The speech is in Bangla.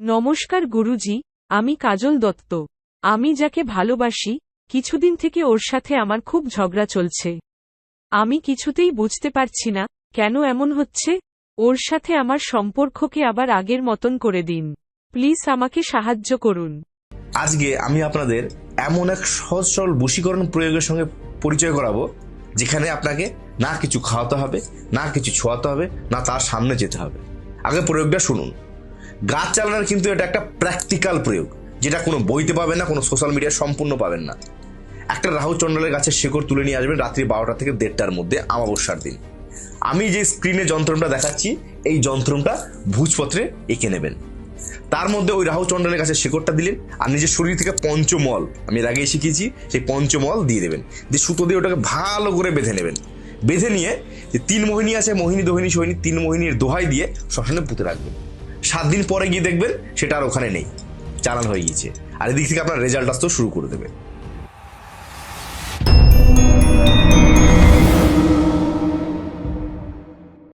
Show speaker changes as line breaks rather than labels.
নমস্কার গুরুজি, আমি কাজল দত্ত। আমি যাকে ভালোবাসি, কিছুদিন থেকে ওর সাথে আমার খুব ঝগড়া চলছে। আমি কিছুতেই বুঝতে পারছি না কেন এমন হচ্ছে। ওর সাথে আমার সম্পর্ককে আবার আগের মতন করে দিন। প্লিজ আমাকে সাহায্য করুন।
আজকে আমি আপনাদের এমন এক সহজ সরল বশীকরণ প্রয়োগের সঙ্গে পরিচয় করাবো, যেখানে আপনাকে না কিছু খাওয়াতে হবে, না কিছু ছোঁয়াতে হবে, না তার সামনে যেতে হবে। আগে প্রয়োগটা শুনুন। গাছ চালানোর কিন্তু এটা একটা প্র্যাকটিক্যাল প্রয়োগ, যেটা কোনো বইতে পাবেন না, কোনো সোশ্যাল মিডিয়ায় সম্পূর্ণ পাবেন না। একটা রাহু চন্ডালের গাছের শিকড় তুলে নিয়ে আসবেন রাত্রি 12টা থেকে 1:30টার মধ্যে, অমাবস্যার দিন। আমি যে স্ক্রিনে যন্ত্রটা দেখাচ্ছি, এই যন্ত্রটা ভুজপত্রে এঁকে নেবেন। তার মধ্যে ওই রাহু চন্ডালের কাছে শিকড়টা দিলেন, আর নিজের শরীর থেকে পঞ্চমল, আমি এর আগেই শিখিয়েছি, সেই পঞ্চমল দিয়ে দেবেন। দিয়ে সুতো দিয়ে ওটাকে ভালো করে বেঁধে নেবেন। বেঁধে নিয়ে যে 3 মোহিনী আছে, মোহিনী দোহিনী সোহিনী, 3 মোহিনীর দোহাই দিয়ে শ্মশানে পুঁতে রাখবেন। 7 দিন পরে গিয়ে দেখবেন সেটা আর ওখানে নেই, চালান হয়ে গিয়েছে। আর এদিক থেকে আপনার রেজাল্ট আসতেও শুরু করে দেবে।